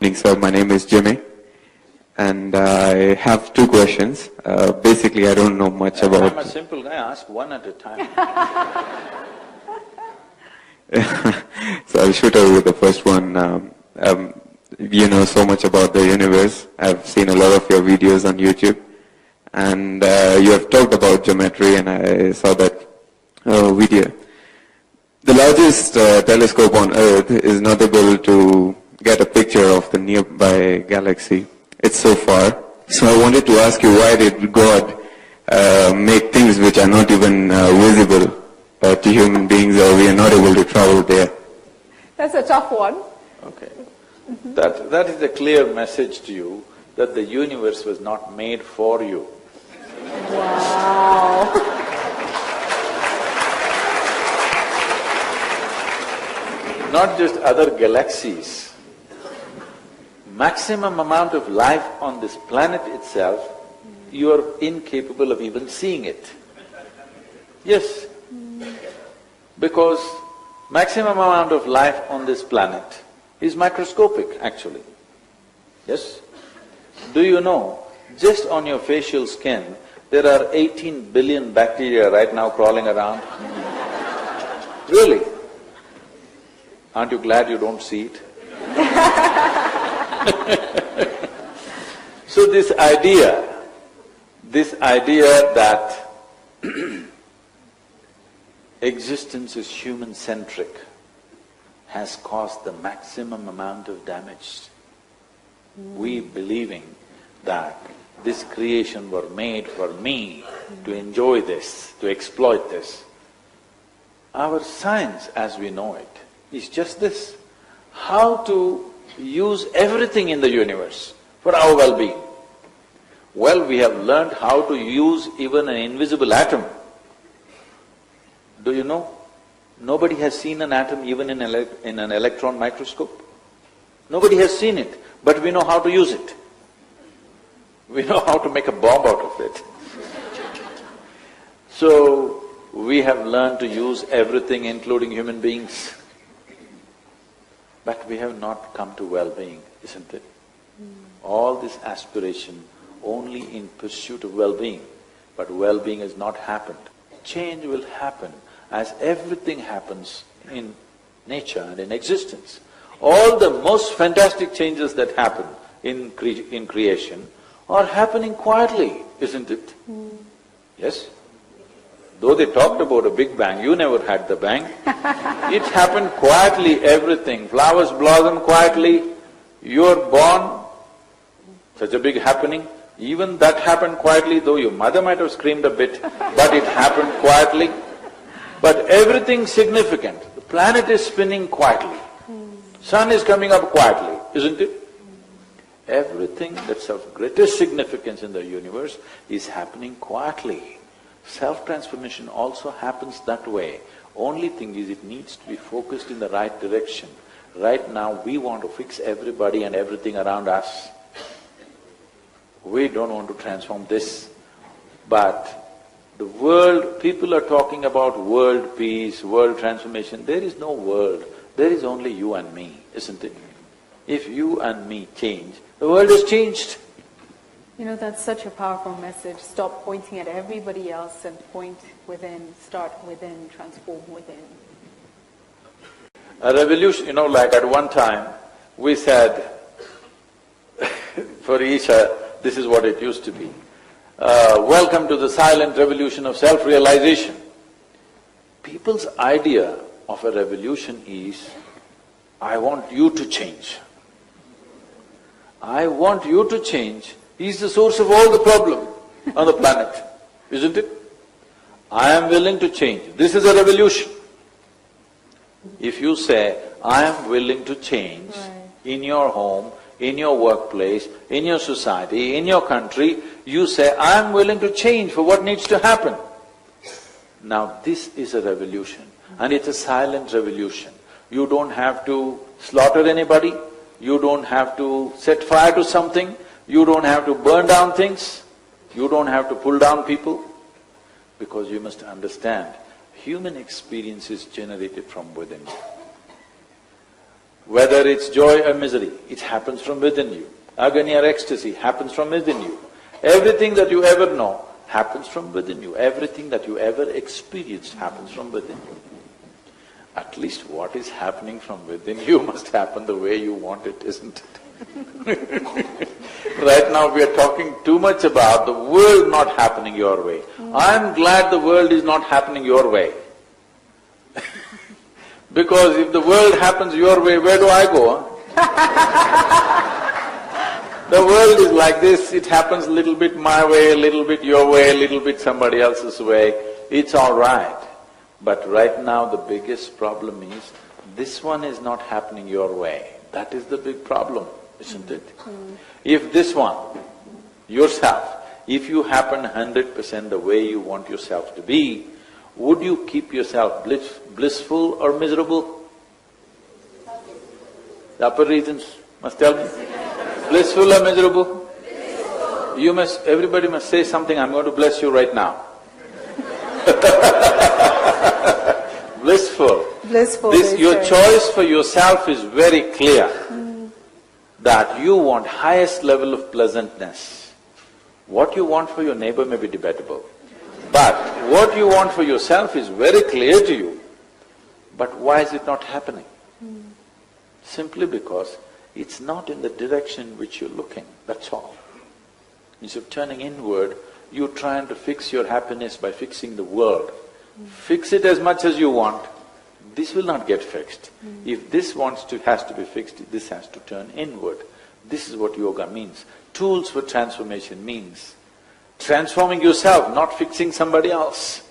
Evening, sir. My name is Jimmy, and I have two questions. Basically, I don't know much about… I'm a simple guy, ask one at a time. So I'll shoot over with the first one. You know so much about the universe. I've seen a lot of your videos on YouTube, and you have talked about geometry, and I saw that video. The largest telescope on Earth is not able to get a picture of the nearby galaxy. It's so far. So I wanted to ask you, why did God make things which are not even visible to human beings, or we are not able to travel there? That's a tough one. Okay. That is a clear message to you that the universe was not made for you. Wow. Not just other galaxies. Maximum amount of life on this planet itself, you are incapable of even seeing it. Yes. Because maximum amount of life on this planet is microscopic, actually. Yes? Do you know, just on your facial skin, there are 18 billion bacteria right now crawling around? Really? Aren't you glad you don't see it? So this idea that existence is human-centric has caused the maximum amount of damage. We believing that this creation were made for me to enjoy this, to exploit this. Our science as we know it is just this, how to use everything in the universe for our well-being. Well, we have learned how to use even an invisible atom. Do you know? Nobody has seen an atom even in an electron microscope. Nobody has seen it, but we know how to use it. We know how to make a bomb out of it. So, we have learned to use everything, including human beings. But we have not come to well-being, isn't it? All this aspiration only in pursuit of well-being, but well-being has not happened. Change will happen as everything happens in nature and in existence. All the most fantastic changes that happen in creation are happening quietly, isn't it? Yes? Though they talked about a big bang, you never had the bang. It happened quietly, everything. Flowers blossom quietly, you're born, such a big happening. Even that happened quietly, though your mother might have screamed a bit, but it happened quietly. But everything significant. The planet is spinning quietly. Sun is coming up quietly, isn't it? Everything that's of greatest significance in the universe is happening quietly. Self-transformation also happens that way. Only thing is, it needs to be focused in the right direction. Right now, we want to fix everybody and everything around us. We don't want to transform this. But the world, people are talking about world peace, world transformation. There is no world, there is only you and me, isn't it? If you and me change, the world has changed. You know, that's such a powerful message. Stop pointing at everybody else and point within, start within, transform within. A revolution, you know, like at one time, we said, for Isha, this is what it used to be. Welcome to the silent revolution of self-realization. People's idea of a revolution is, I want you to change. I want you to change is the source of all the problem on the planet, isn't it? I am willing to change. This is a revolution. If you say, I am willing to change in your home, in your workplace, in your society, in your country, you say, I am willing to change for what needs to happen. Now this is a revolution, and it's a silent revolution. You don't have to slaughter anybody, you don't have to set fire to something, you don't have to burn down things, you don't have to pull down people, because you must understand, human experience is generated from within. Whether it's joy or misery, it happens from within you. Agony or ecstasy happens from within you. Everything that you ever know happens from within you. Everything that you ever experienced happens from within you. At least what is happening from within you must happen the way you want it, isn't it? Right now we are talking too much about the world not happening your way. I'm glad the world is not happening your way. Because if the world happens your way, where do I go? The world is like this, it happens a little bit my way, a little bit your way, a little bit somebody else's way, it's all right. But right now the biggest problem is, this one is not happening your way. That is the big problem, isn't it? If this one, yourself, if you happen 100% the way you want yourself to be, would you keep yourself blissful or miserable? The upper regions must tell me. Blissful or miserable? You must… everybody must say something, I'm going to bless you right now. Blissful. Blissful. Your choice for yourself is very clear, that you want highest level of pleasantness. What you want for your neighbor may be debatable, but what you want for yourself is very clear to you. But why is it not happening? Simply because it's not in the direction which you're looking, that's all. Instead of turning inward, you're trying to fix your happiness by fixing the world. Fix it as much as you want, this will not get fixed. If this has to be fixed, this has to turn inward. This is what yoga means. Tools for transformation means transforming yourself, not fixing somebody else.